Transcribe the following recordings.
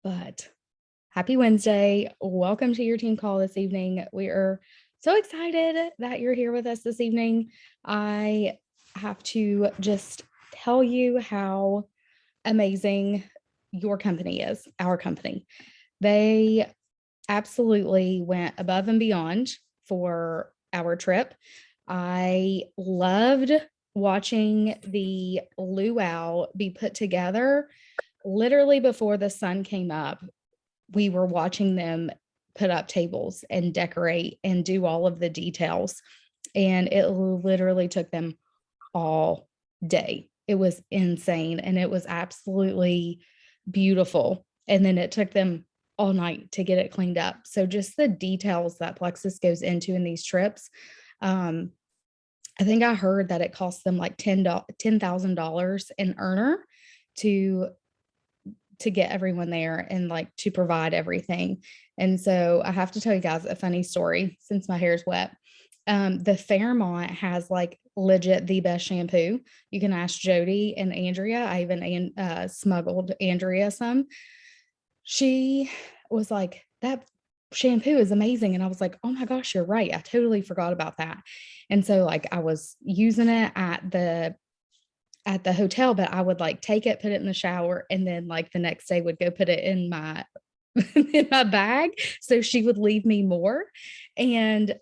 But happy Wednesday. Welcome to your team call this evening. We are so excited that you're here with us this evening. I have to just tell you how amazing your company is, our company. They absolutely went above and beyond for our trip. I loved watching the luau be put together literally before the sun came up. We were watching them put up tables and decorate and do all of the details. And it literally took them all day. It was insane and it was absolutely beautiful. And then it took them all night to get it cleaned up. So just the details that Plexus goes into in these trips. Um, I think I heard that it costs them like $10,000 an earner to get everyone there and like to provide everything. And so I have to tell you guys a funny story since my hair is wet. The Fairmont has like legit the best shampoo. You can ask Jody and Andrea. I even smuggled Andrea some. She was like, that shampoo is amazing. And I was like, oh my gosh, you're right. I totally forgot about that. And so like I was using it at the hotel, but I would like take it, put it in the shower, and then like the next day would go put it in my in my bag. So she would leave me more. And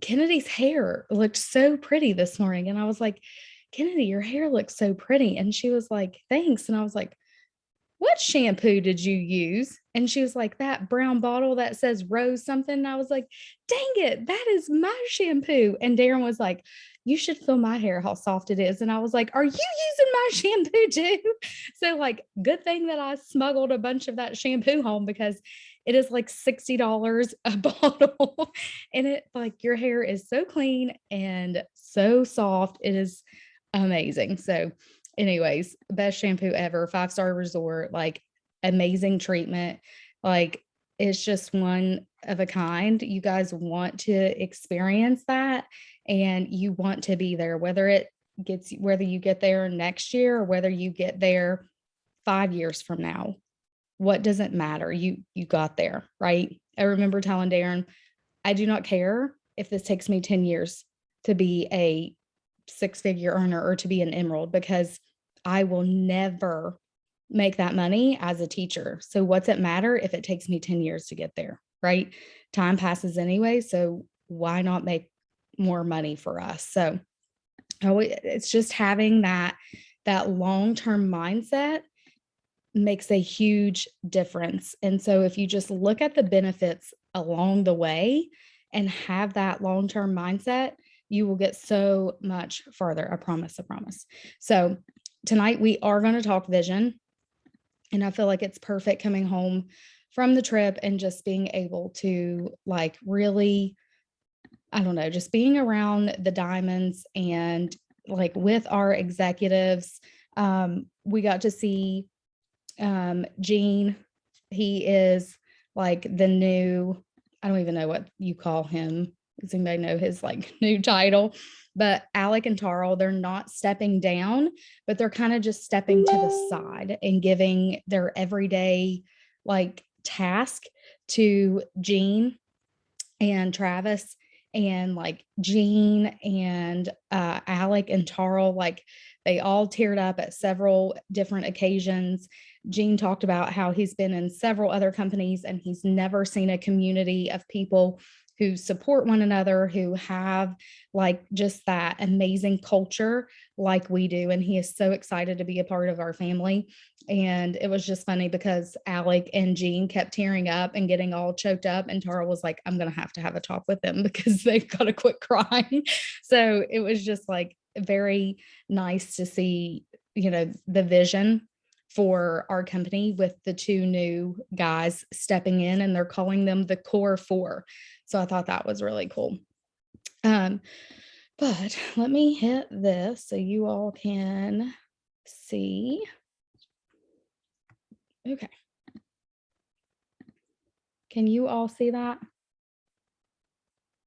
Kennedy's hair looked so pretty this morning. And I was like, Kennedy, your hair looks so pretty. And she was like, thanks. And I was like, what shampoo did you use? And she was like, that brown bottle that says rose something. And I was like, dang it, that is my shampoo. And Darren was like, you should feel my hair, how soft it is. And I was like, are you using my shampoo too? So like, good thing that I smuggled a bunch of that shampoo home because it is like $60 a bottle. And it like your hair is so clean and so soft. It is amazing. So anyways, best shampoo ever, 5-star resort, like amazing treatment. Like it's just one of a kind. You guys want to experience that and you want to be there, whether you get there next year or whether you get there 5 years from now. What does it matter? You got there, right? I remember telling Darren, I do not care if this takes me 10 years to be a six-figure earner or to be an emerald because I will never make that money as a teacher. So what's it matter if it takes me 10 years to get there, right? Time passes anyway, so why not make more money for us? So it's just having that long-term mindset makes a huge difference. And so if you just look at the benefits along the way and have that long-term mindset, you will get so much farther. I promise, I promise. So tonight we are going to talk vision. And I feel like it's perfect coming home from the trip and just being able to like really, I don't know, just being around the diamonds and like with our executives. We got to see Gene. He is like the new, I don't even know what you call him. Does anybody know his like new title? But Alec and Tarl, they're not stepping down, but they're kind of just stepping to the side and giving their everyday like task to Gene and Travis. And like Gene and Alec and Tarl, like they all teared up at several different occasions. Gene talked about how he's been in several other companies and he's never seen a community of people who support one another, who have like just that amazing culture like we do. And he is so excited to be a part of our family. And it was just funny because Alec and Gene kept tearing up and getting all choked up. And Tara was like, I'm going to have a talk with them because they've got to quit crying. So it was just like very nice to see, the vision for our company with the two new guys stepping in, and they're calling them the Core Four. So I thought that was really cool. But let me hit this so you all can see. Okay. Can you all see that?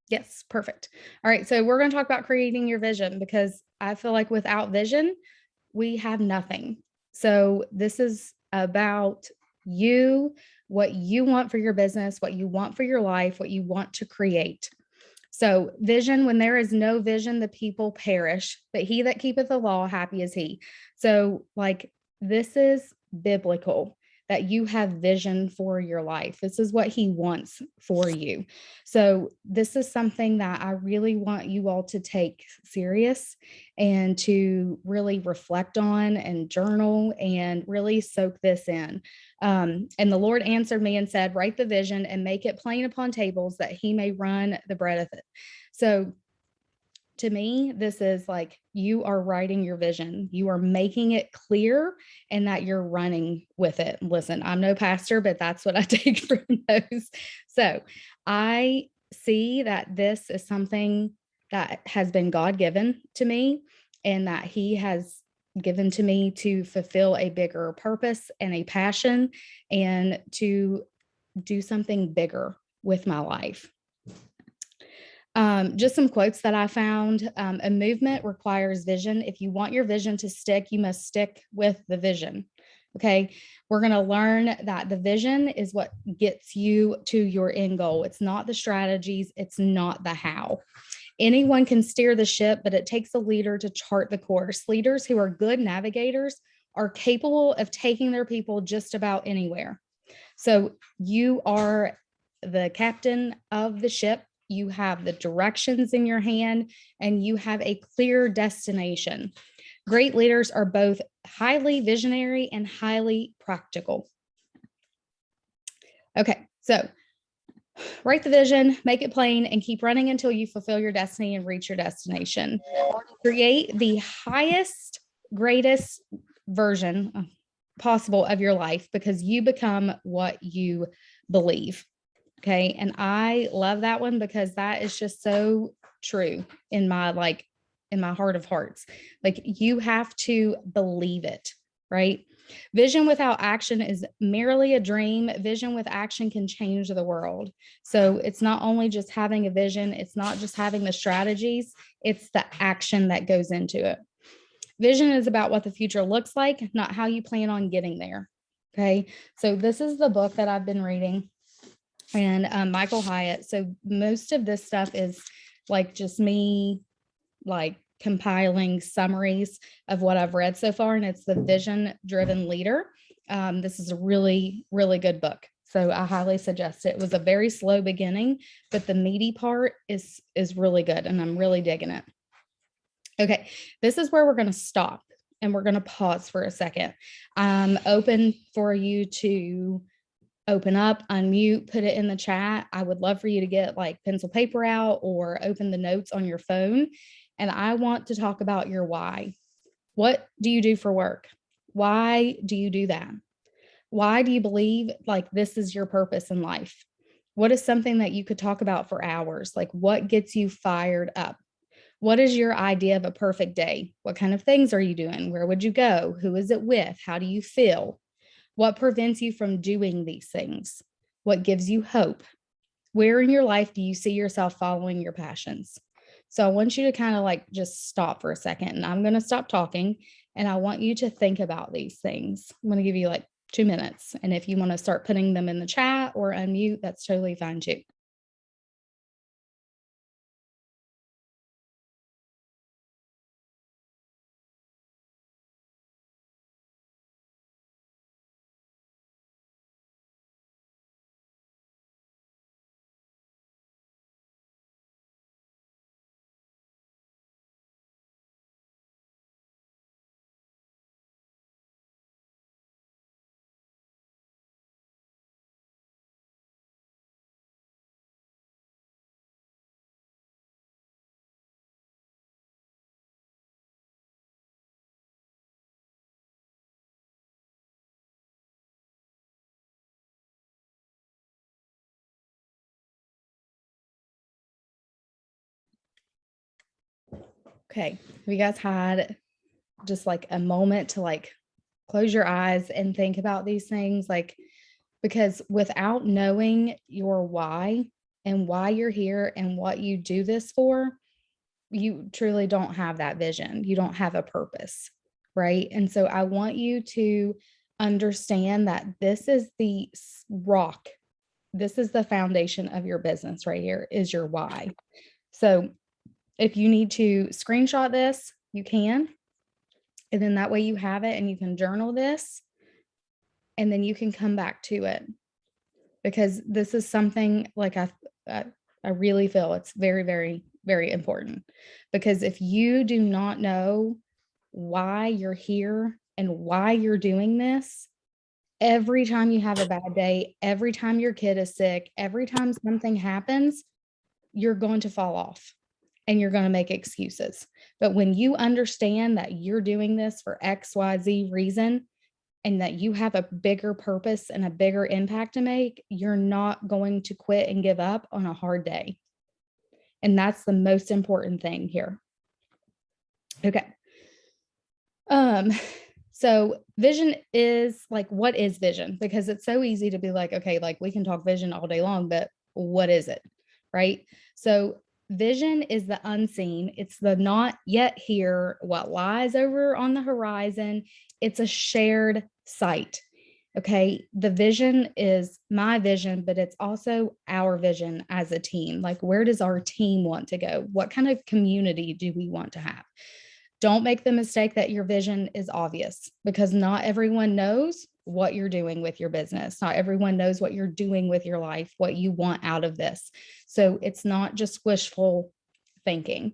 Yes, perfect. All right, so we're going to talk about creating your vision because I feel like without vision, we have nothing. So this is about you, what you want for your business, what you want for your life, what you want to create. So, vision, when there is no vision, the people perish, but he that keepeth the law, happy is he. So, like, this is biblical that you have vision for your life. This is what he wants for you. So, this is something that I really want you all to take serious and to really reflect on and journal and really soak this in. And the Lord answered me and said, write the vision and make it plain upon tables that he may run the bread of it. So to me, this is like you are writing your vision, you are making it clear, and that you're running with it. Listen, I'm no pastor, but that's what I take from those. So I see that this is something that has been God given to me and that he has given to me to fulfill a bigger purpose and a passion and to do something bigger with my life. Just some quotes that I found. A movement requires vision. If you want your vision to stick, you must stick with the vision. Okay. We're going to learn that the vision is what gets you to your end goal. It's not the strategies, it's not the how. Anyone can steer the ship, but it takes a leader to chart the course. Leaders who are good navigators are capable of taking their people just about anywhere. So you are the captain of the ship. You have the directions in your hand and you have a clear destination. Great leaders are both highly visionary and highly practical. Okay, so write the vision, make it plain, and keep running until you fulfill your destiny and reach your destination. Create the highest, greatest version possible of your life because you become what you believe. Okay. And I love that one because that is just so true in my heart of hearts. Like you have to believe it, right? Vision without action is merely a dream. Vision with action can change the world. So it's not only just having a vision, it's not just having the strategies, it's the action that goes into it. Vision is about what the future looks like, not how you plan on getting there. Okay. So this is the book that I've been reading and Michael Hyatt. So most of this stuff is like just me like compiling summaries of what I've read so far, and it's The Vision Driven Leader. This is a really, really good book. So I highly suggest it. It was a very slow beginning, but the meaty part is really good, and I'm really digging it. Okay, this is where we're going to stop, and we're going to pause for a second. I'm open for you to open up, unmute, put it in the chat. I would love for you to get like pencil paper out or open the notes on your phone. And I want to talk about your why. What do you do for work? Why do you do that? Why do you believe like this is your purpose in life? What is something that you could talk about for hours? Like what gets you fired up? What is your idea of a perfect day? What kind of things are you doing? Where would you go? Who is it with? How do you feel? What prevents you from doing these things? What gives you hope? Where in your life do you see yourself following your passions? So I want you to kind of like just stop for a second, and I'm going to stop talking and I want you to think about these things. I'm going to give you like 2 minutes. And if you want to start putting them in the chat or unmute, that's totally fine too. Okay. Have you guys had just like a moment to like close your eyes and think about these things? Like, because without knowing your why and why you're here and what you do this for, you truly don't have that vision. You don't have a purpose, right? And so I want you to understand that this is the rock. This is the foundation of your business right here, is your why. So if you need to screenshot this, you can. And then that way you have it and you can journal this, and then you can come back to it, because this is something like I really feel it's very, very, very important, because if you do not know why you're here and why you're doing this, every time you have a bad day, every time your kid is sick, every time something happens, you're going to fall off and you're going to make excuses. But when you understand that you're doing this for XYZ reason, and that you have a bigger purpose and a bigger impact to make, you're not going to quit and give up on a hard day. And that's the most important thing here. Okay. So vision is like, what is vision? Because it's so easy to be like, okay, like we can talk vision all day long, but what is it? Right? So vision is the unseen. It's the not yet here, what lies over on the horizon. It's a shared sight. Okay. The vision is my vision, but it's also our vision as a team. Like, where does our team want to go? What kind of community do we want to have? Don't make the mistake that your vision is obvious, because not everyone knows what you're doing with your business. Not everyone knows what you're doing with your life, what you want out of this. So it's not just wishful thinking.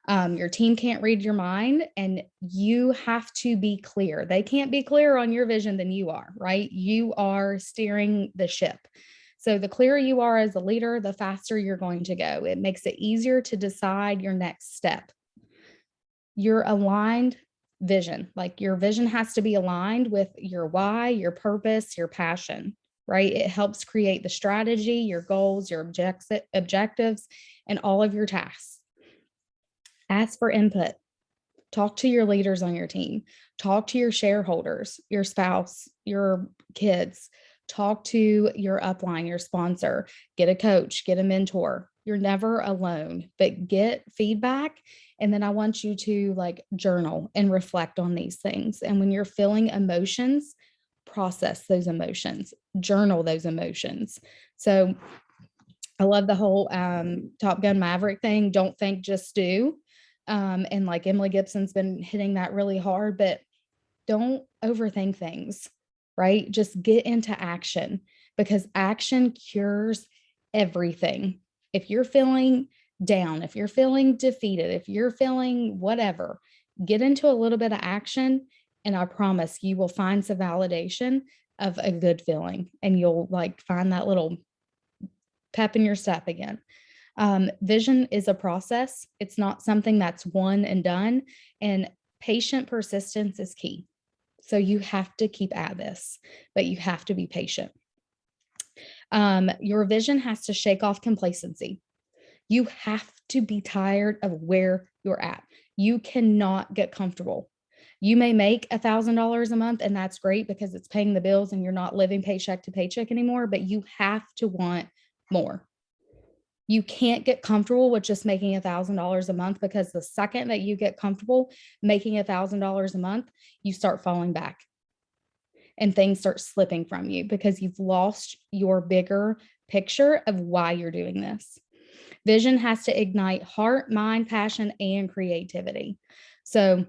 Your team can't read your mind, and you have to be clear. They can't be clearer on your vision than you are, right? You are steering the ship. So the clearer you are as a leader, the faster you're going to go. It makes it easier to decide your next step. Your aligned vision, like your vision has to be aligned with your why, your purpose, your passion, right? It helps create the strategy, your goals, your objectives, and all of your tasks. Ask for input. Talk to your leaders on your team. Talk to your shareholders, your spouse, your kids. Talk to your upline, your sponsor. Get a coach, get a mentor. You're never alone, but get feedback. And then I want you to like journal and reflect on these things. And when you're feeling emotions, process those emotions, journal those emotions. So I love the whole Top Gun Maverick thing. Don't think, just do. And like Emily Gibson's been hitting that really hard, but don't overthink things, right? Just get into action, because action cures everything. If you're feeling down, if you're feeling defeated, if you're feeling whatever, get into a little bit of action. And I promise you will find some validation of a good feeling, and you'll like find that little pep in your step again. Vision is a process. It's not something that's one and done, and patient persistence is key. So you have to keep at this, but you have to be patient. Your vision has to shake off complacency. You have to be tired of where you're at. You cannot get comfortable. You may make $1,000 a month, and that's great because it's paying the bills and you're not living paycheck to paycheck anymore, but you have to want more. You can't get comfortable with just making $1,000 a month, because the second that you get comfortable making $1,000 a month, you start falling back and things start slipping from you because you've lost your bigger picture of why you're doing this. Vision has to ignite heart, mind, passion, and creativity. So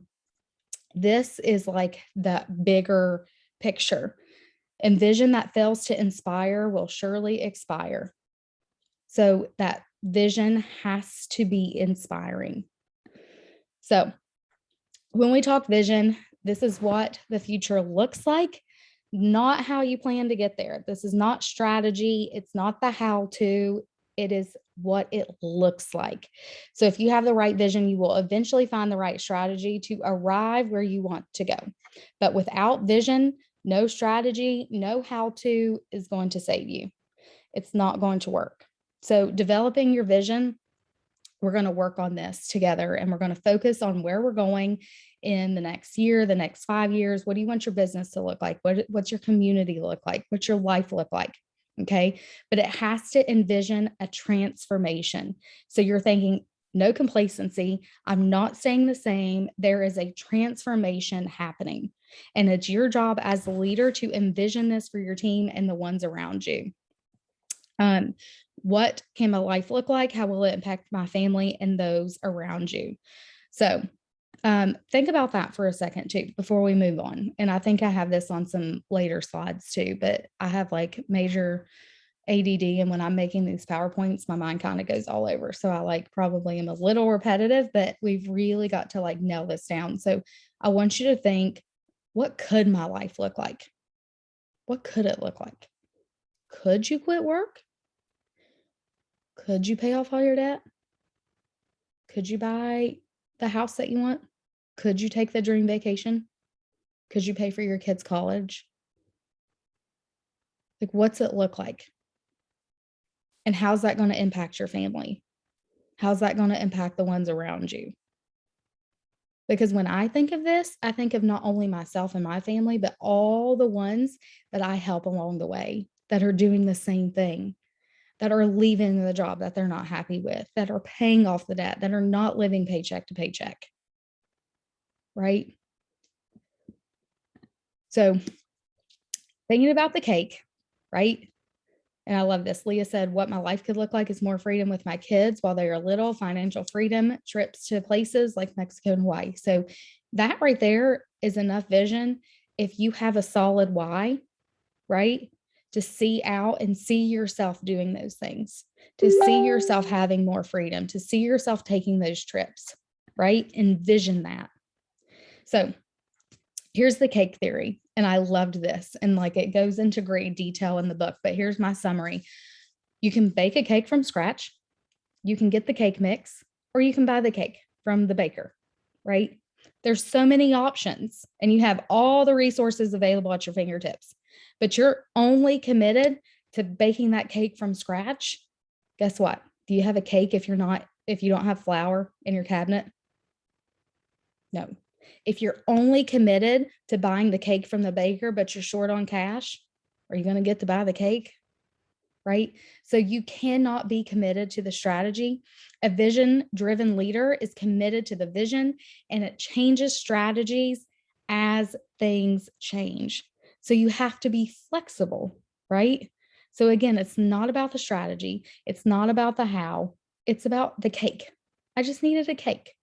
this is like the bigger picture. And vision that fails to inspire will surely expire. So that vision has to be inspiring. So when we talk vision, this is what the future looks like, not how you plan to get there. This is not strategy. It's not the how to. It is what it looks like. So if you have the right vision, you will eventually find the right strategy to arrive where you want to go. But without vision, no strategy, no how to is going to save you. It's not going to work. So developing your vision, we're going to work on this together, and we're going to focus on where we're going in the next year, the next 5 years. What do you want your business to look like? What's your community look like? What's your life look like? Okay. But it has to envision a transformation. So you're thinking, No complacency. I'm not staying the same. There is a transformation happening. And it's your job as the leader to envision this for your team and the ones around you. What can my life look like? How will it impact my family and those around you? So think about that for a second too, before we move on. And I think I have this on some later slides too, but I have like major ADD. And when I'm making these PowerPoints, my mind kind of goes all over. So I like probably am a little repetitive, but we've really got to like nail this down. So I want you to think, what could my life look like? What could it look like? Could you quit work? Could you pay off all your debt? Could you buy the house that you want? Could you take the dream vacation? Could you pay for your kids' college? Like, what's it look like? And how's that going to impact your family? How's that going to impact the ones around you? Because when I think of this, I think of not only myself and my family, but all the ones that I help along the way that are doing the same thing, that are leaving the job that they're not happy with, that are paying off the debt, that are not living paycheck to paycheck. Right? So thinking about the cake, right? And I love this. Leah said, what my life could look like is more freedom with my kids while they are little, financial freedom, trips to places like Mexico and Hawaii. So that right there is enough vision. If you have a solid why, right? To see out and see yourself doing those things, to see yourself having more freedom, to see yourself taking those trips, right? Envision that. So here's the cake theory. And I loved this. And like it goes into great detail in the book, but here's my summary. You can bake a cake from scratch. You can get the cake mix, or you can buy the cake from the baker, right? There's so many options and you have all the resources available at your fingertips, but you're only committed to baking that cake from scratch. Guess what? Do you have a cake if you don't have flour in your cabinet? No. If you're only committed to buying the cake from the baker, but you're short on cash, are you going to get to buy the cake? Right? So you cannot be committed to the strategy. A vision-driven leader is committed to the vision, and it changes strategies as things change. So you have to be flexible, right? So again, it's not about the strategy. It's not about the how. It's about the cake. I just needed a cake.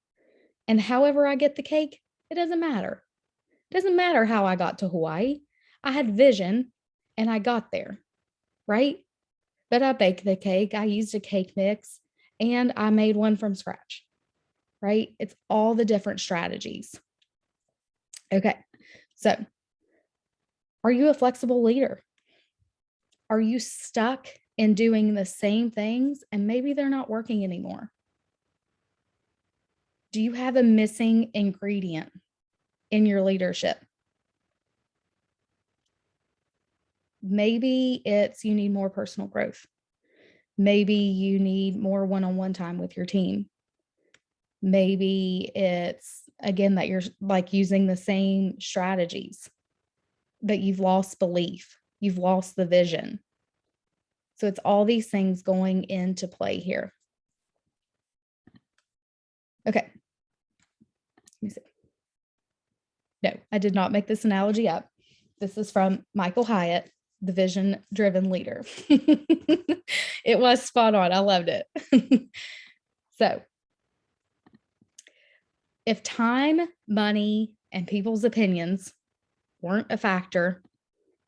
And however I get the cake, it doesn't matter. It doesn't matter how I got to Hawaii. I had vision and I got there, right? But I baked the cake. I used a cake mix and I made one from scratch, right? It's all the different strategies. Okay. So are you a flexible leader? Are you stuck in doing the same things and maybe they're not working anymore? Do you have a missing ingredient in your leadership? Maybe it's you need more personal growth. Maybe you need more one-on-one time with your team. Maybe it's, again, that you're like using the same strategies, but you've lost belief. You've lost the vision. So it's all these things going into play here. Okay. Let me see. No, I did not make this analogy up. This is from Michael Hyatt, the vision-driven leader. It was spot on. I loved it. So if time, money, and people's opinions weren't a factor,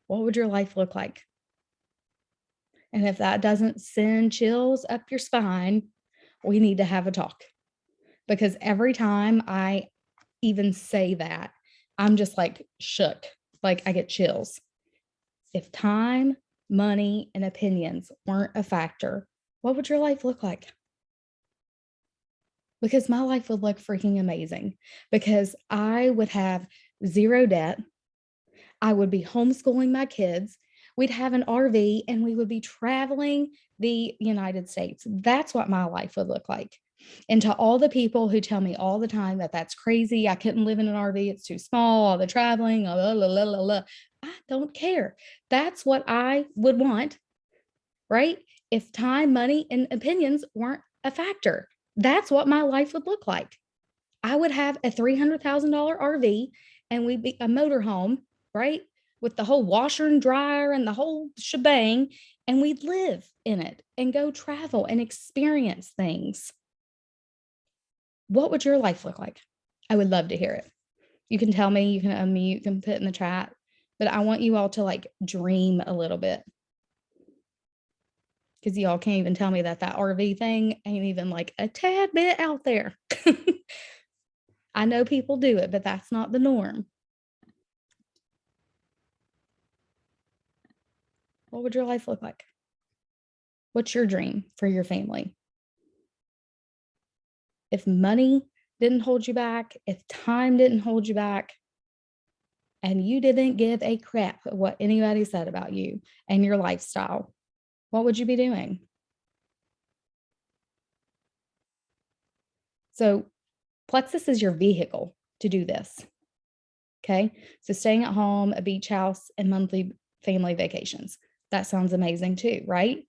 what would your life look like? And if that doesn't send chills up your spine, we need to have a talk. Because every time I even say that, I'm just like shook, like I get chills. If time, money, and opinions weren't a factor, what would your life look like? Because my life would look freaking amazing, because I would have zero debt. I would be homeschooling my kids. We'd have an RV and we would be traveling the United States. That's what my life would look like. And to all the people who tell me all the time that that's crazy, I couldn't live in an RV, it's too small, all the traveling, blah, blah, blah, blah, blah. I don't care. That's what I would want, right? If time, money, and opinions weren't a factor. That's what my life would look like. I would have a $300,000 RV and we'd be a motorhome, right? With the whole washer and dryer and the whole shebang. And we'd live in it and go travel and experience things. What would your life look like? I would love to hear it. You can tell me, you can unmute, you can put in the chat, but I want you all to like dream a little bit. Because y'all can't even tell me that RV thing ain't even like a tad bit out there. I know people do it, but that's not the norm. What would your life look like? What's your dream for your family? If money didn't hold you back, if time didn't hold you back, and you didn't give a crap what anybody said about you and your lifestyle, what would you be doing? So Plexus is your vehicle to do this. Okay. So staying at home, a beach house, and monthly family vacations. That sounds amazing too, right?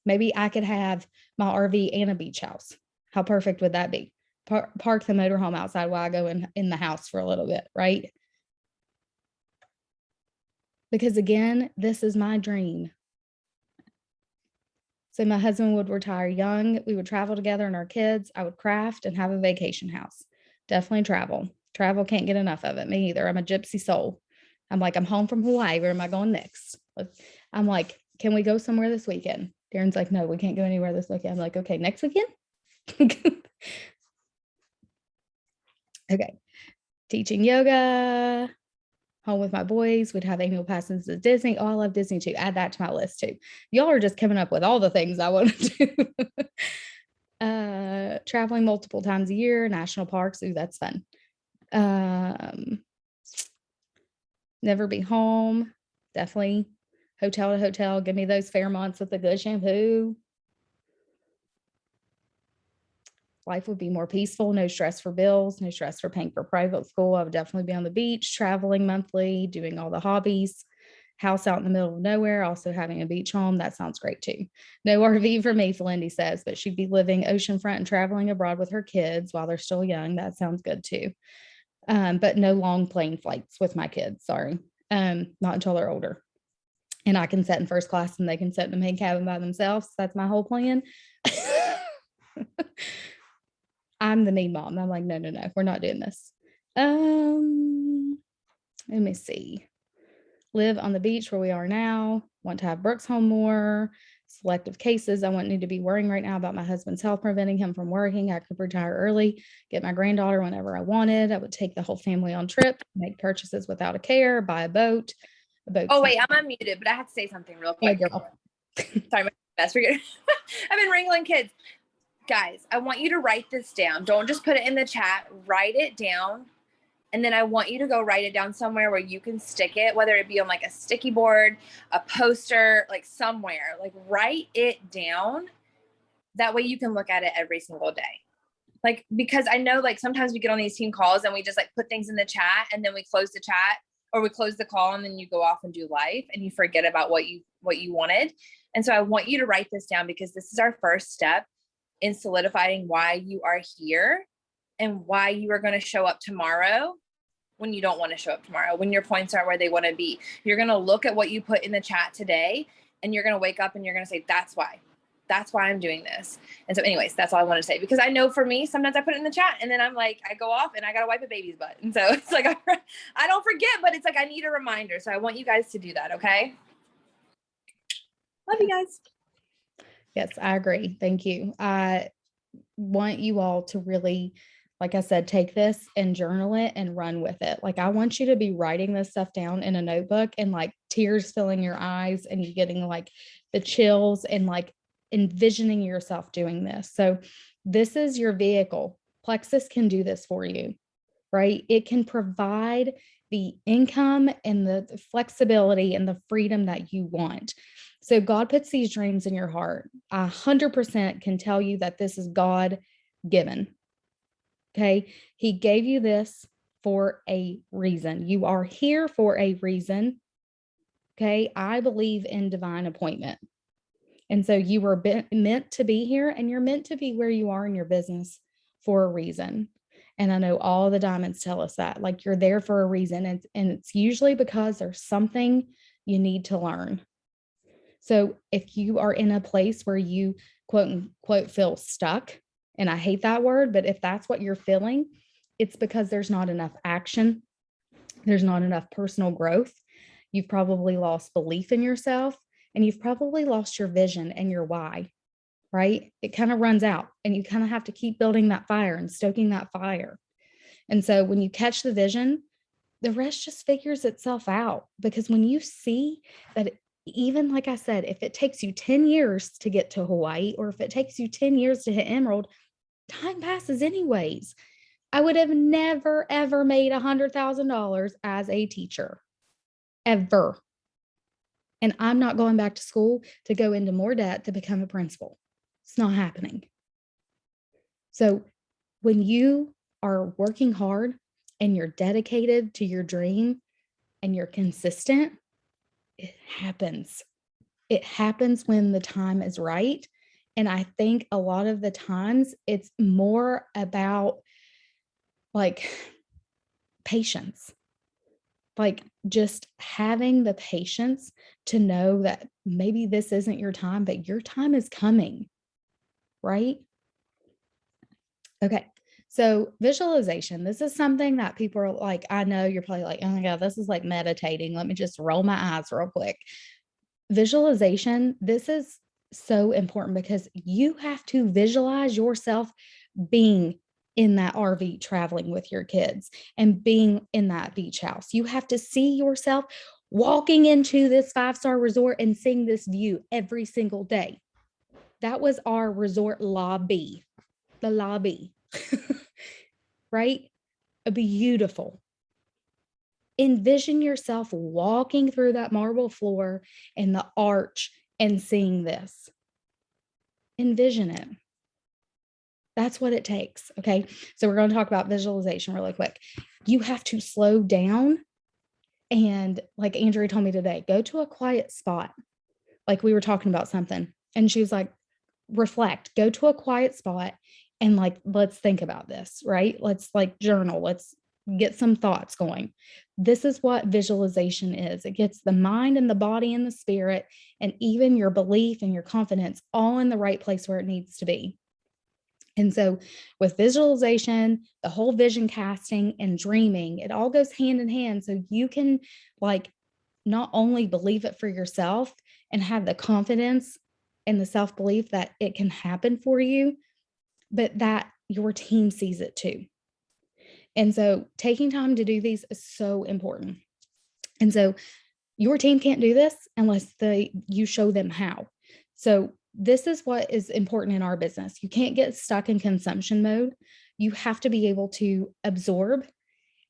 Maybe I could have my RV and a beach house. How perfect would that be? Park the motorhome outside while I go in the house for a little bit, right? Because again, this is my dream. So my husband would retire young. We would travel together and our kids. I would craft and have a vacation house. Definitely travel. Travel, can't get enough of it. Me either. I'm a gypsy soul. I'm like, I'm home from Hawaii. Where am I going next? I'm like, can we go somewhere this weekend? Darren's like, no, we can't go anywhere this weekend. I'm like, okay, next weekend? Okay. Teaching yoga, home with my boys. We'd have annual passes to Disney. Oh, I love Disney too. Add that to my list too. Y'all are just coming up with all the things I want to do. Traveling multiple times a year, national parks. Ooh, that's fun. Never be home. Definitely hotel to hotel. Give me those Fairmonts with the good shampoo. Life would be more peaceful. No stress for bills. No stress for paying for private school. I would definitely be on the beach, traveling monthly, doing all the hobbies. House out in the middle of nowhere, also having a beach home. That sounds great too. No RV for me, Felindy says, but she'd be living oceanfront and traveling abroad with her kids while they're still young. That sounds good too. But no long plane flights with my kids. Sorry. Not until they're older. And I can sit in first class and they can sit in the main cabin by themselves. That's my whole plan. I'm the mean mom. I'm like, no, we're not doing this. Let me see. Live on the beach where we are now. Want to have Brooks home more. Selective cases. I wouldn't need to be worrying right now about my husband's health preventing him from working. I could retire early, get my granddaughter whenever I wanted. I would take the whole family on trips, make purchases without a care, buy a boat. Oh, wait, I'm unmuted, but I have to say something real quick. Hey, girl. Sorry, my best. I've been wrangling kids. Guys, I want you to write this down. Don't just put it in the chat. Write it down. And then I want you to go write it down somewhere where you can stick it, whether it be on like a sticky board, a poster, like somewhere. Like write it down. That way you can look at it every single day. Like, because I know like sometimes we get on these team calls and we just like put things in the chat and then we close the chat or we close the call and then you go off and do life and you forget about what you wanted. And so I want you to write this down because this is our first step in solidifying why you are here and why you are going to show up tomorrow when you don't want to show up tomorrow, when your points are where they want to be. You're going to look at what you put in the chat today and you're going to wake up and you're going to say, that's why I'm doing this. And so anyways, that's all I want to say, because I know for me, sometimes I put it in the chat and then I'm like, I go off and I got to wipe a baby's butt. And so it's like, I don't forget, but it's like, I need a reminder. So I want you guys to do that. Okay. Love you guys. Yes, I agree. Thank you. I want you all to really, like I said, take this and journal it and run with it. Like I want you to be writing this stuff down in a notebook and like tears filling your eyes and you getting like the chills and like envisioning yourself doing this. So this is your vehicle. Plexus can do this for you, right? It can provide the income and the flexibility and the freedom that you want. So God puts these dreams in your heart. I 100% can tell you that this is God given. Okay. He gave you this for a reason. You are here for a reason. Okay. I believe in divine appointment. And so you were meant to be here, and you're meant to be where you are in your business for a reason. And I know all the diamonds tell us that, like, you're there for a reason. And it's usually because there's something you need to learn. So if you are in a place where you quote unquote feel stuck, and I hate that word, but if that's what you're feeling, it's because there's not enough action. There's not enough personal growth. You've probably lost belief in yourself, and you've probably lost your vision and your why, right? It kind of runs out, and you kind of have to keep building that fire and stoking that fire. And so when you catch the vision, the rest just figures itself out, because when you see that, even like I said, if it takes you 10 years to get to Hawaii, or if it takes you 10 years to hit Emerald, time passes anyways. I would have never, ever made $100,000 as a teacher, ever. And I'm not going back to school to go into more debt to become a principal. It's not happening. So when you are working hard and you're dedicated to your dream and you're consistent, it happens. It happens when the time is right. And I think a lot of the times it's more about like patience, like just having the patience to know that maybe this isn't your time, but your time is coming, right? Okay. So visualization, this is something that people are like, I know you're probably like, oh my God, this is like meditating. Let me just roll my eyes real quick. Visualization, this is so important because you have to visualize yourself being in that RV traveling with your kids and being in that beach house. You have to see yourself walking into this 5-star resort and seeing this view every single day. That was our resort lobby, the lobby, right? Beautiful. Envision yourself walking through that marble floor and the arch and seeing this. Envision it. That's what it takes. Okay. So we're going to talk about visualization really quick. You have to slow down. And like Andrea told me today, go to a quiet spot. Like we were talking about something, and she was like, reflect, go to a quiet spot and like, let's think about this, right? Let's like journal. Let's get some thoughts going. This is what visualization is. It gets the mind and the body and the spirit and even your belief and your confidence all in the right place where it needs to be. And so with visualization, the whole vision casting and dreaming, it all goes hand in hand. So you can like not only believe it for yourself and have the confidence and the self-belief that it can happen for you, but that your team sees it too. And so taking time to do these is so important. And so your team can't do this unless you show them how. So this is what is important in our business. You can't get stuck in consumption mode. You have to be able to absorb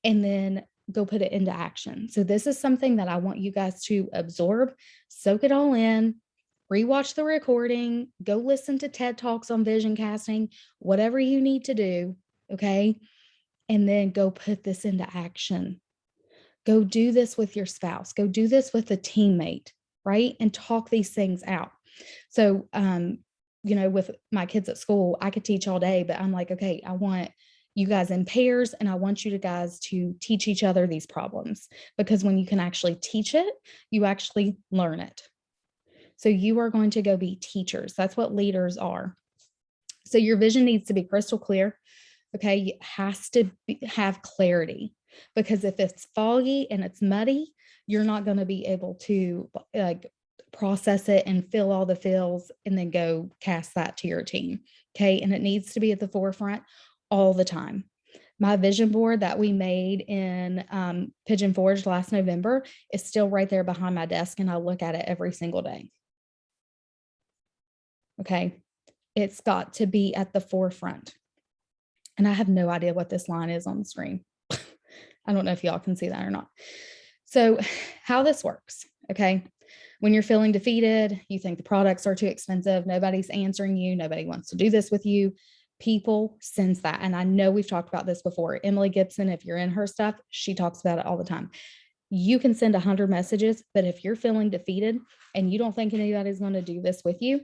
and then go put it into action. So this is something that I want you guys to absorb, soak it all in, rewatch the recording, go listen to TED Talks on vision casting, whatever you need to do, okay? And then go put this into action. Go do this with your spouse. Go do this with a teammate, right? And talk these things out. So, with my kids at school, I could teach all day, but I'm like, okay, I want you guys in pairs and I want you guys to teach each other these problems, because when you can actually teach it, you actually learn it. So you are going to go be teachers. That's what leaders are. So your vision needs to be crystal clear. Okay. It has to have clarity, because if it's foggy and it's muddy, you're not going to be able to like process it and fill all the fills and then go cast that to your team. Okay. And it needs to be at the forefront all the time. My vision board that we made in Pigeon Forge last November is still right there behind my desk, and I look at it every single day. Okay. It's got to be at the forefront. And I have no idea what this line is on the screen. I don't know if y'all can see that or not. So how this works, okay? When you're feeling defeated, you think the products are too expensive, nobody's answering you, nobody wants to do this with you, people sense that. And I know we've talked about this before. Emily Gibson, if you're in her stuff, she talks about it all the time. You can send 100 messages, but if you're feeling defeated and you don't think anybody's going to do this with you,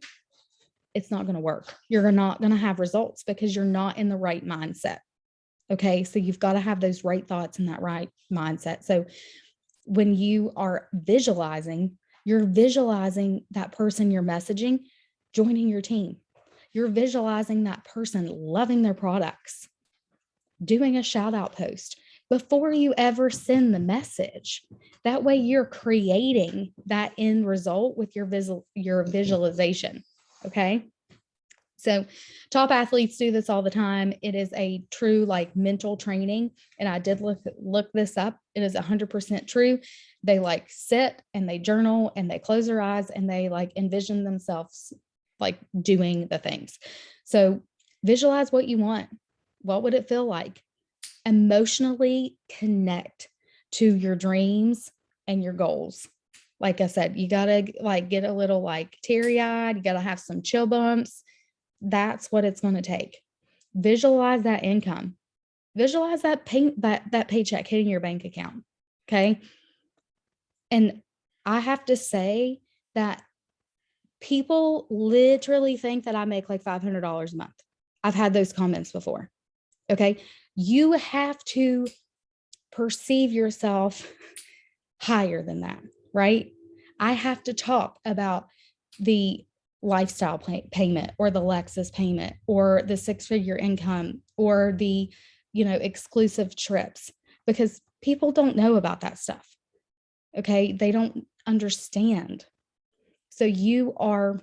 it's not going to work. You're not going to have results because you're not in the right mindset. Okay. So you've got to have those right thoughts and that right mindset. So when you are visualizing, you're visualizing that person you're messaging joining your team. You're visualizing that person loving their products, doing a shout out post before you ever send the message. That way you're creating that end result with your visualization. Okay. So top athletes do this all the time. It is a true like mental training. And I did look this up. It is 100% true. They like sit and they journal and they close their eyes and they like envision themselves like doing the things. So visualize what you want. What would it feel like? Emotionally connect to your dreams and your goals. Like I said, you got to like get a little like teary-eyed. You got to have some chill bumps. That's what it's going to take. Visualize that income. Visualize that paycheck hitting your bank account. Okay. And I have to say that people literally think that I make like $500 a month. I've had those comments before. Okay. You have to perceive yourself higher than that, right? I have to talk about the lifestyle payment or the Lexus payment or the 6-figure income or the, exclusive trips, because people don't know about that stuff. Okay. They don't understand. So you are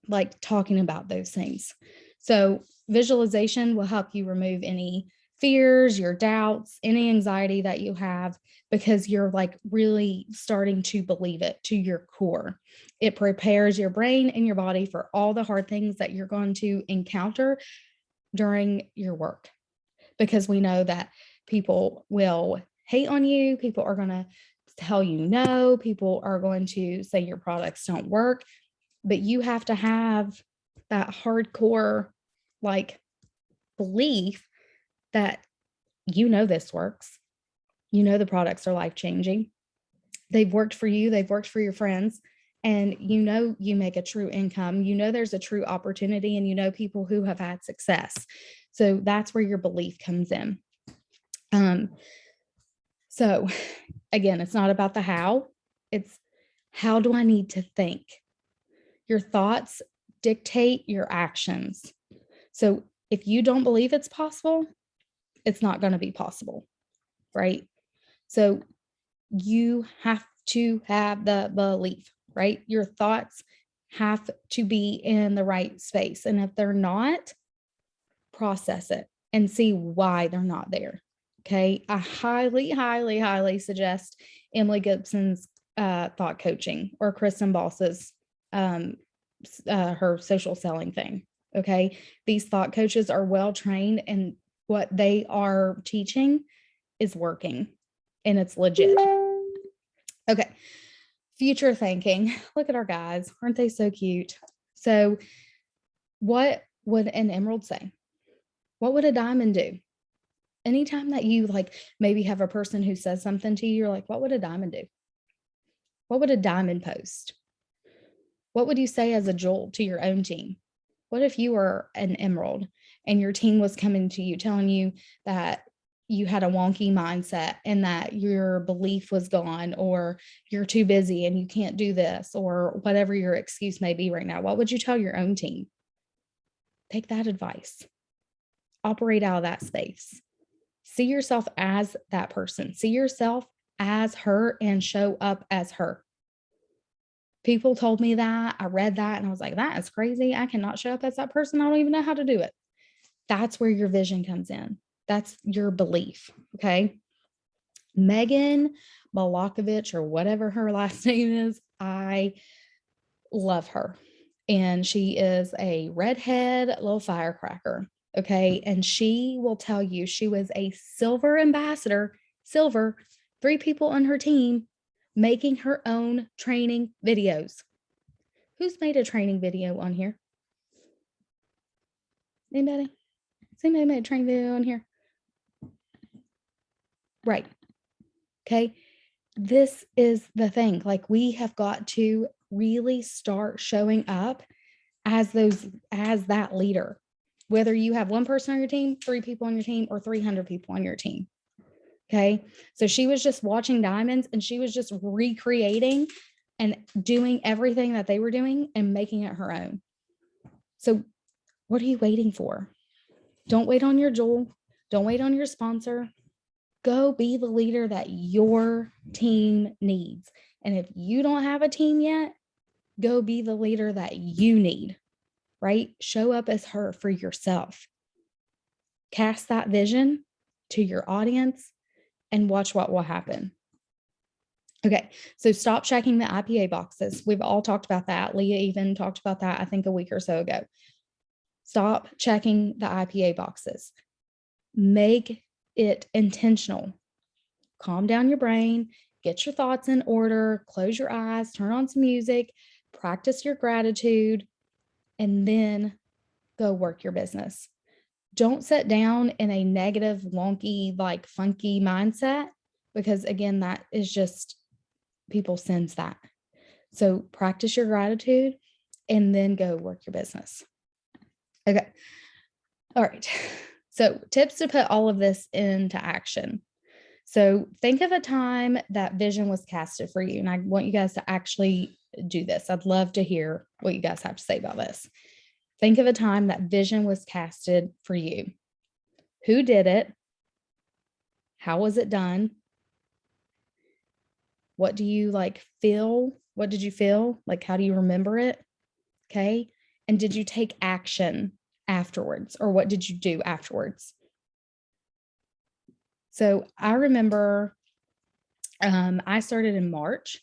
like talking about those things. So visualization will help you remove any fears, your doubts, any anxiety that you have, because you're like really starting to believe it to your core. It prepares your brain and your body for all the hard things that you're going to encounter during your work, because we know that people will hate on you. People are going to tell you no. People are going to say your products don't work, but you have to have that hardcore like belief that this works. The products are life-changing. They've worked for you. They've worked for your friends. And you make a true income. There's a true opportunity, and people who have had success. So that's where your belief comes in. So again, it's not about the how. It's how do I need to think? Your thoughts dictate your actions. So if you don't believe it's possible, it's not going to be possible, right? So you have to have the belief, right? Your thoughts have to be in the right space. And if they're not, process it and see why they're not there. Okay. I highly, highly, highly suggest Emily Gibson's thought coaching, or Kristen Boss's her social selling thing. Okay. These thought coaches are well trained, and what they are teaching is working, and it's legit. Okay. Future thinking. Look at our guys. Aren't they so cute? So what would an emerald say? What would a diamond do? Anytime that you like maybe have a person who says something to you, you're like, what would a diamond do? What would a diamond post? What would you say as a jewel to your own team? What if you were an emerald and your team was coming to you telling you that you had a wonky mindset and that your belief was gone, or you're too busy and you can't do this, or whatever your excuse may be right now? What would you tell your own team? Take that advice. Operate out of that space. See yourself as that person. See yourself as her and show up as her. People told me that. I read that and I was like, that is crazy. I cannot show up as that person. I don't even know how to do it. That's where your vision comes in. That's your belief. Okay. Megan Malakovich, or whatever her last name is, I love her. And she is a redhead little firecracker. Okay. And she will tell you she was a silver ambassador, 3 people on her team, making her own training videos. Who's made a training video on here? Anybody? Has anybody made a training video on here? Right. Okay. this is the thing. Like, we have got to really start showing up as that leader, whether you have one person on your team, 3 people on your team, or 300 people on your team. Okay. So she was just watching Diamonds, and she was just recreating and doing everything that they were doing and making it her own. So what are you waiting for? Don't wait on your Joel. Don't wait on your sponsor. Go be the leader that your team needs. And if you don't have a team yet, go be the leader that you need, right? Show up as her for yourself. Cast that vision to your audience and watch what will happen. Okay, so stop checking the IPA boxes. We've all talked about that. Leah even talked about that, I think, a week or so ago. Stop checking the IPA boxes. Make it intentional. Calm down your brain, get your thoughts in order, close your eyes, turn on some music, practice your gratitude, and then go work your business. Don't sit down in a negative, wonky, like funky mindset, because again, that is just, people sense that. So practice your gratitude and then go work your business. Okay. All right. So tips to put all of this into action. So think of a time that vision was casted for you. And I want you guys to actually do this. I'd love to hear what you guys have to say about this. Think of a time that vision was casted for you. Who did it? How was it done? What do you feel? What did you feel? Like, how do you remember it? Okay. And did you take action afterwards, or what did you do afterwards? So I remember I started in March,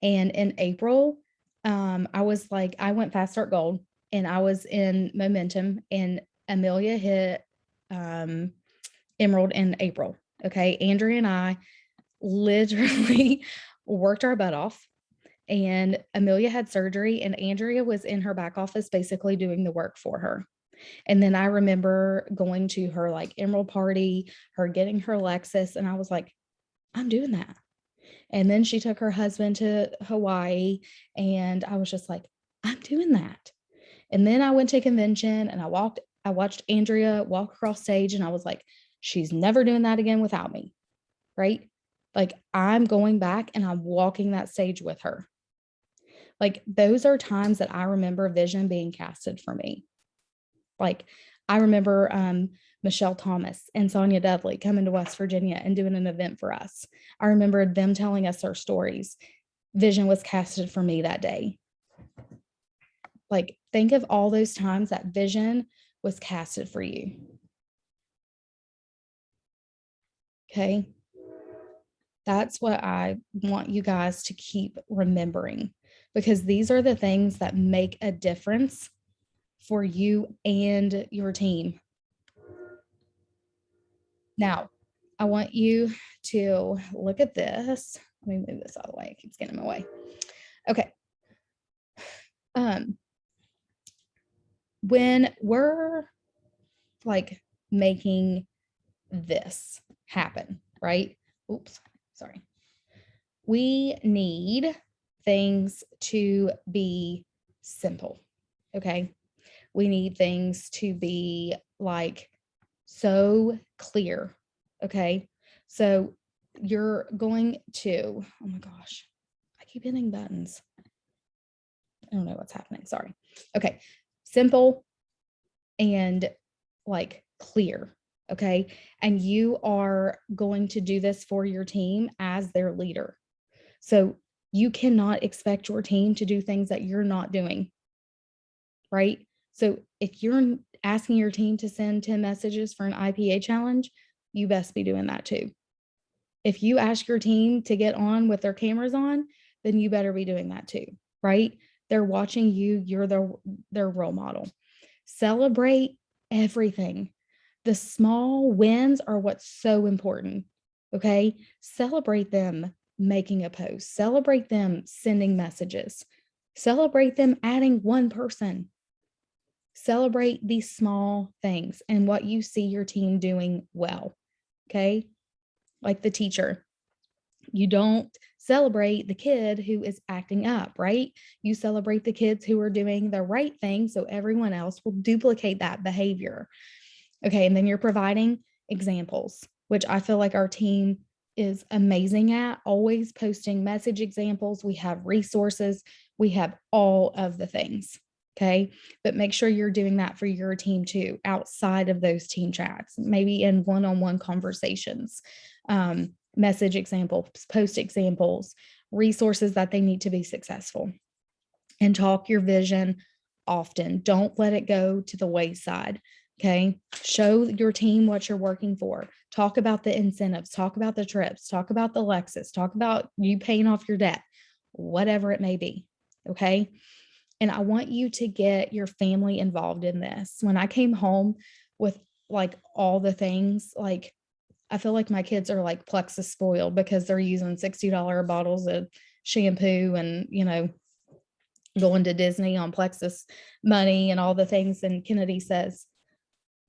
and in April, I went Fast Start Gold, and I was in Momentum, and Amelia hit Emerald in April. Okay. Andrea and I literally worked our butt off, and Amelia had surgery, and Andrea was in her back office basically doing the work for her. And then I remember going to her Emerald party, her getting her Lexus, and I was like, I'm doing that. And then she took her husband to Hawaii, and I was just like, I'm doing that. And then I went to convention, and I watched Andrea walk across stage, and I was like, she's never doing that again without me. Right? Like, I'm going back and I'm walking that stage with her. Like, those are times that I remember vision being casted for me. Like, I remember Michelle Thomas and Sonia Dudley coming to West Virginia and doing an event for us. I remember them telling us their stories. Vision was casted for me that day. Like, think of all those times that vision was casted for you. Okay. That's what I want you guys to keep remembering, because these are the things that make a difference for you and your team. Now, I want you to look at this. Let me move this out of the way. It keeps getting in my way. Okay. When we're making this happen, right? Oops, sorry. We need things to be simple. Okay. We need things to be so clear. Okay. So you're going to, oh my gosh, I keep hitting buttons. I don't know what's happening. Sorry. Okay. Simple and clear. Okay. And you are going to do this for your team as their leader. So you cannot expect your team to do things that you're not doing. Right. So if you're asking your team to send 10 messages for an IPA challenge, you best be doing that too. If you ask your team to get on with their cameras on, then you better be doing that too, right? They're watching you. You're their role model. Celebrate everything. The small wins are what's so important. Okay. Celebrate them making a post. Celebrate them sending messages. Celebrate them adding one person. Celebrate these small things and what you see your team doing well. Okay. Like the teacher. You don't celebrate the kid who is acting up, right? You celebrate the kids who are doing the right thing, so everyone else will duplicate that behavior. Okay, and then you're providing examples, which I feel like our team is amazing at, always posting message examples. We have resources, we have all of the things. Okay, but make sure you're doing that for your team too, outside of those team chats, maybe in one-on-one conversations. Message examples, post examples, resources that they need to be successful, and talk your vision often. Don't let it go to the wayside. Okay. Show your team what you're working for. Talk about the incentives, talk about the trips, talk about the Lexus, talk about you paying off your debt, whatever it may be. Okay. And I want you to get your family involved in this. When I came home with like all the things, like I feel like my kids are like Plexus spoiled because they're using $60 bottles of shampoo and, going to Disney on Plexus money and all the things. And Kennedy says,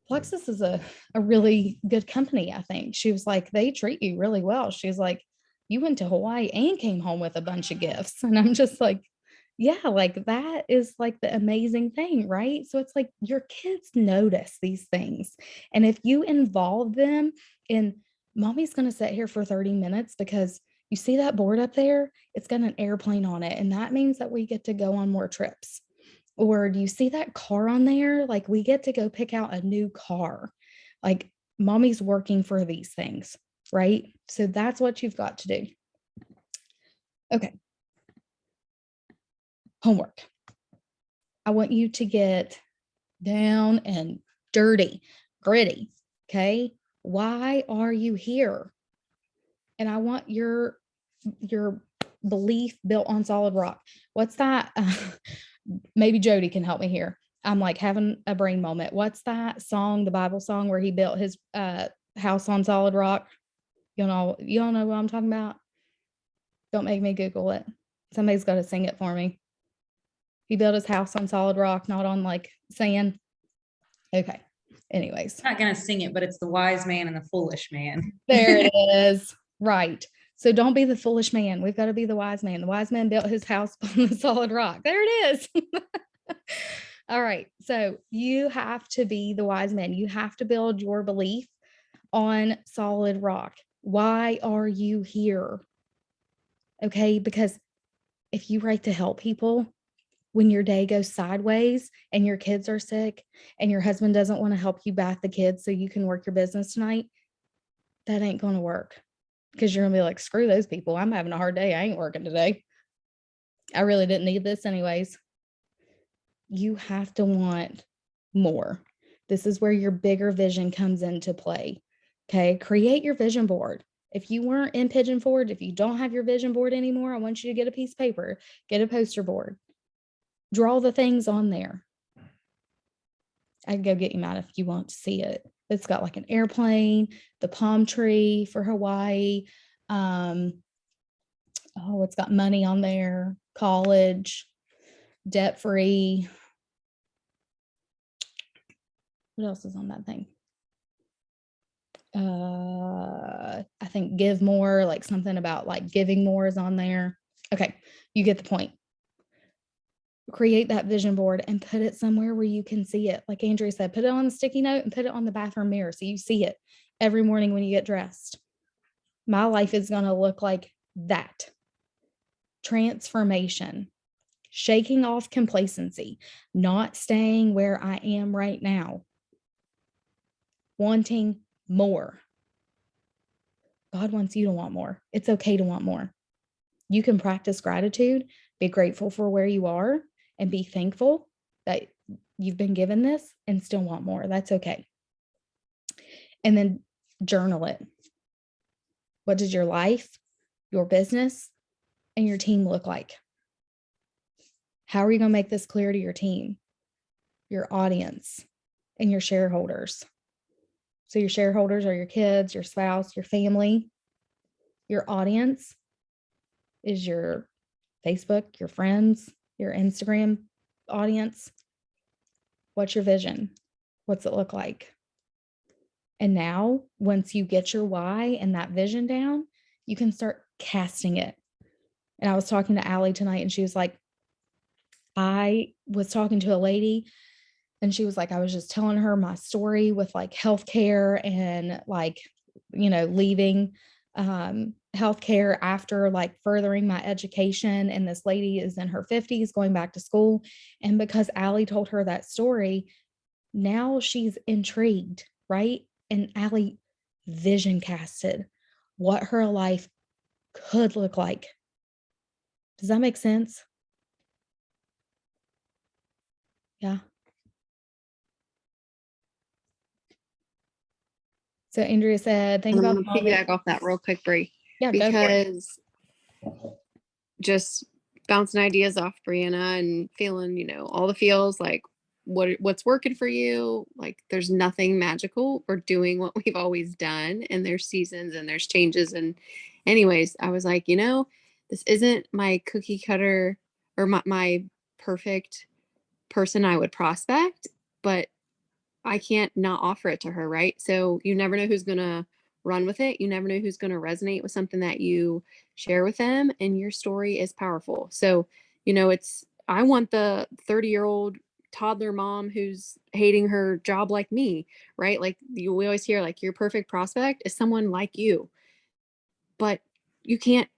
Plexus is a really good company, I think. She was like, they treat you really well. She's like, you went to Hawaii and came home with a bunch of gifts. And I'm just like, yeah, like that is like the amazing thing, right? So it's like your kids notice these things. And if you involve them in, mommy's going to sit here for 30 minutes because you see that board up there? It's got an airplane on it. And that means that we get to go on more trips. Or do you see that car on there? Like we get to go pick out a new car. Like mommy's working for these things, right? So that's what you've got to do. Okay. Homework. I want you to get down and dirty, gritty. Okay. Why are you here? And I want your belief built on solid rock. What's that? Maybe Jody can help me here. I'm like having a brain moment. What's that song, the Bible song where he built his house on solid rock? You all know what I'm talking about? Don't make me Google it. Somebody's got to sing it for me. He built his house on solid rock, not on like sand. Okay. Anyways. I'm not going to sing it, but it's the wise man and the foolish man. There it is. Right. So don't be the foolish man. We've got to be the wise man. The wise man built his house on the solid rock. There it is. All right. So you have to be the wise man. You have to build your belief on solid rock. Why are you here? Okay. Because if you write to help people, when your day goes sideways and your kids are sick and your husband doesn't want to help you bath the kids so you can work your business tonight, that ain't going to work. Because you're gonna be like, screw those people. I'm having a hard day. I ain't working today. I really didn't need this anyways. You have to want more. This is where your bigger vision comes into play. Okay. Create your vision board. If you weren't in Pigeon Forge, if you don't have your vision board anymore, I want you to get a piece of paper, get a poster board, draw the things on there. I can go get you mine if you want to see it. It's got like an airplane, the palm tree for Hawaii. It's got money on there, college, debt-free. What else is on that thing? I think give more, like something about like giving more is on there. Okay, you get the point. Create that vision board and put it somewhere where you can see it. Like Andrea said, put it on a sticky note and put it on the bathroom mirror so you see it every morning when you get dressed. My life is going to look like that. Transformation, shaking off complacency, not staying where I am right now, wanting more. God wants you to want more. It's okay to want more. You can practice gratitude, be grateful for where you are, and be thankful that you've been given this and still want more. That's okay. And then journal it. What does your life, your business, and your team look like? How are you going to make this clear to your team, your audience, and your shareholders? So your shareholders are your kids, your spouse, your family. Your audience is your Facebook, your friends, your Instagram audience. What's your vision? What's it look like? And now, once you get your why and that vision down, you can start casting it. And I was talking to Allie tonight, and she was like, I was talking to a lady, and she was like, I was just telling her my story with like healthcare and like, leaving healthcare after like furthering my education. And this lady is in her 50s going back to school. And because Allie told her that story, now she's intrigued, right? And Allie vision casted what her life could look like. Does that make sense? Yeah. So Andrea said, think I'm about gonna piggyback off that real quick, Brie. Yeah, go for it. Because just bouncing ideas off Brianna and feeling, all the feels, like what's working for you. Like there's nothing magical. We're doing what we've always done, and there's seasons and there's changes. And anyways, I was like, this isn't my cookie cutter or my perfect person I would prospect, but I can't not offer it to her, right? So you never know who's gonna run with it. You never know who's gonna resonate with something that you share with them, and your story is powerful. So, I want the 30-year-old toddler mom who's hating her job like me, right? Like we always hear, like your perfect prospect is someone like you, but you can't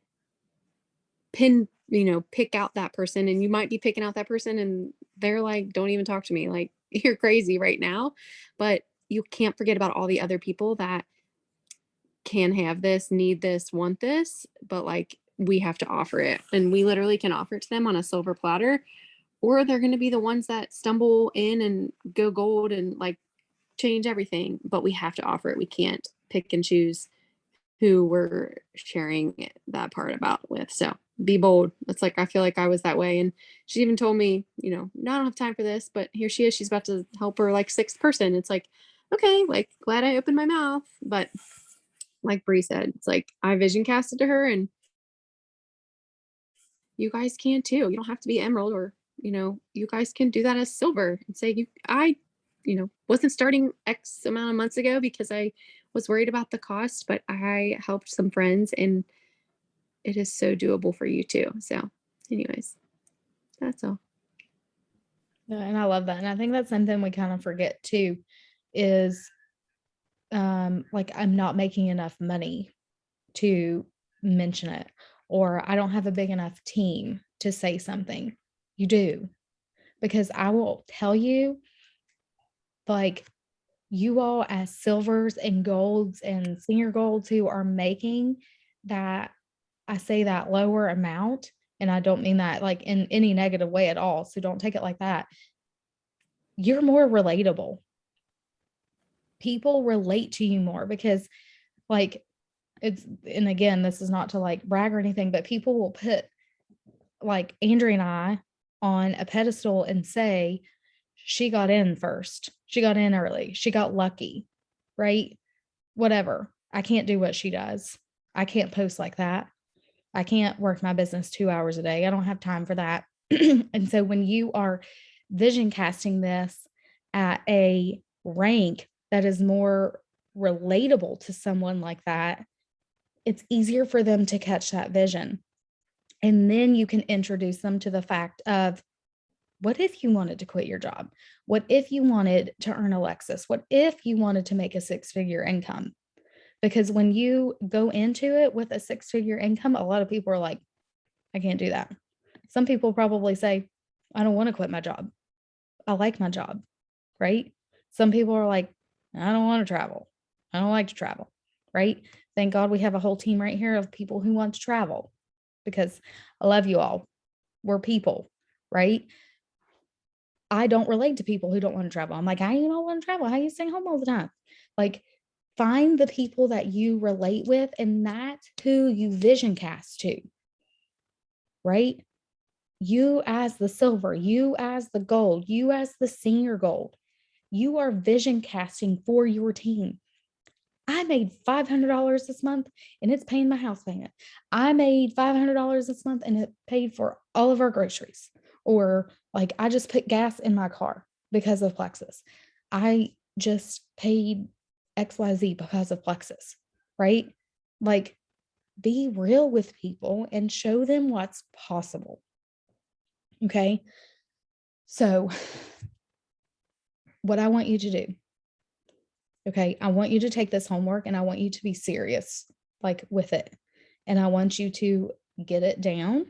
pick out that person, and you might be picking out that person and they're like, don't even talk to me. Like you're crazy right now. But you can't forget about all the other people that can have this, need this, want this, but like we have to offer it. And we literally can offer it to them on a silver platter, or they're going to be the ones that stumble in and go gold and like change everything. But we have to offer it. We can't pick and choose who we're sharing that part about with. So be bold. It's like, I feel like I was that way. And she even told me, no, I don't have time for this, but here she is. She's about to help her like sixth person. It's like, okay, like glad I opened my mouth. But like Bree said, it's like I vision casted to her, and you guys can too. You don't have to be emerald, or, you guys can do that as silver and say, I wasn't starting X amount of months ago because I was worried about the cost, but I helped some friends, and it is so doable for you too. So anyways, that's all. Yeah, and I love that. And I think that's something we kind of forget too, is like I'm not making enough money to mention it, or I don't have a big enough team to say something. You do, because I will tell you, like, you all as silvers and golds and senior golds who are making that, I say that lower amount, and I don't mean that like in any negative way at all, so don't take it like that. You're more relatable. People relate to you more because like and again, this is not to like brag or anything, but people will put like Andrea and I on a pedestal and say, she got in first. She got in early. She got lucky, right? Whatever. I can't do what she does. I can't post like that. I can't work my business 2 hours a day. I don't have time for that. And so when you are vision casting this at a rank that is more relatable to someone like that, it's easier for them to catch that vision. And then you can introduce them to the fact of, what if you wanted to quit your job? What if you wanted to earn a Lexus? What if you wanted to make a six-figure income? Because when you go into it with a six-figure income, a lot of people are like, I can't do that. Some people probably say, I don't want to quit my job. I like my job, right? Some people are like, I don't want to travel. I don't like to travel, right? Thank God we have a whole team right here of people who want to travel, because I love you all. We're people, right? I don't relate to people who don't want to travel. I'm like, how you don't want to travel? How you staying home all the time? Like, find the people that you relate with, and that's who you vision cast to, right? You as the silver, you as the gold, you as the senior gold, you are vision casting for your team. I made $500 this month and it's paying my house payment. I made $500 this month and it paid for all of our groceries. Or like, I just put gas in my car because of Plexus. I just paid XYZ because of Plexus, right? Like, be real with people and show them what's possible. Okay. So what I want you to do, okay, I want you to take this homework and I want you to be serious, like with it. And I want you to get it down.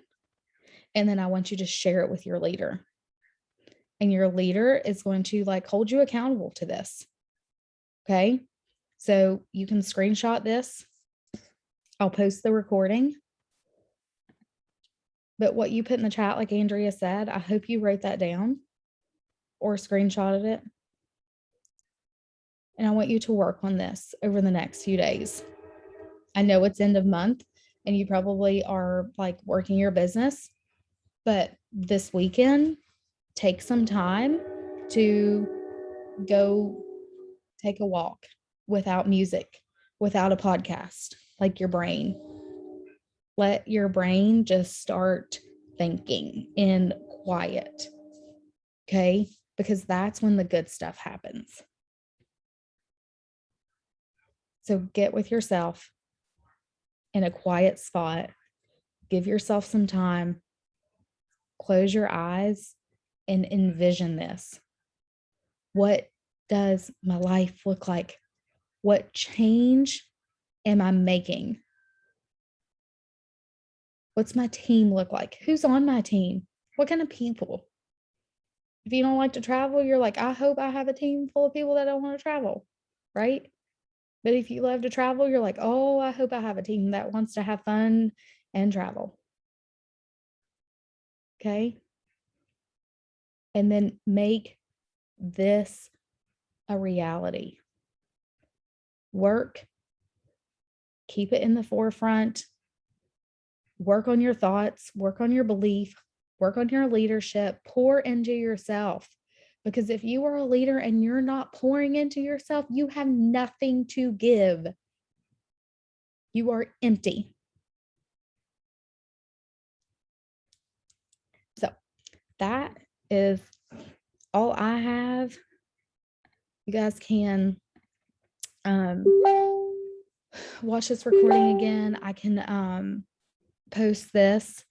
And then I want you to share it with your leader. And your leader is going to like hold you accountable to this. Okay. So you can screenshot this. I'll post the recording. But what you put in the chat, like Andrea said, I hope you wrote that down or screenshotted it. And I want you to work on this over the next few days. I know it's end of month and you probably are like working your business, but this weekend, take some time to go take a walk without music, without a podcast, like your brain. Let your brain just start thinking in quiet. Okay? Because that's when the good stuff happens. So get with yourself in a quiet spot. Give yourself some time. Close your eyes and envision this. What does my life look like? What change am I making? What's my team look like? Who's on my team? What kind of people? If you don't like to travel, you're like, I hope I have a team full of people that don't want to travel, right? But if you love to travel, you're like, oh, I hope I have a team that wants to have fun and travel. Okay. And then make this a reality. Work, keep it in the forefront, work on your thoughts, work on your belief, work on your leadership, pour into yourself. Because if you are a leader and you're not pouring into yourself, you have nothing to give. You are empty. So that is all I have. You guys can watch this recording again. I can post this,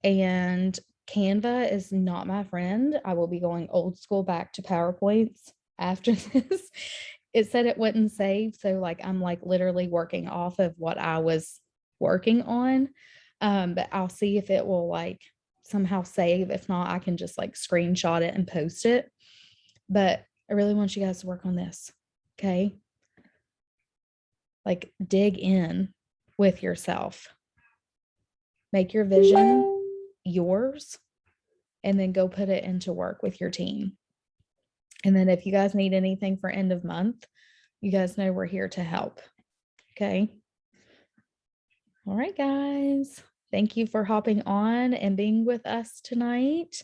and Canva is not my friend. I will be going old school back to PowerPoints after this. It said it wouldn't save. So like, I'm like literally working off of what I was working on. But I'll see if it will like somehow save. If not, I can just like screenshot it and post it. But I really want you guys to work on this. Okay. Like dig in with yourself. Make your vision yours and then go put it into work with your team. And then if you guys need anything for end of month, you guys know we're here to help. Okay. All right, guys. Thank you for hopping on and being with us tonight.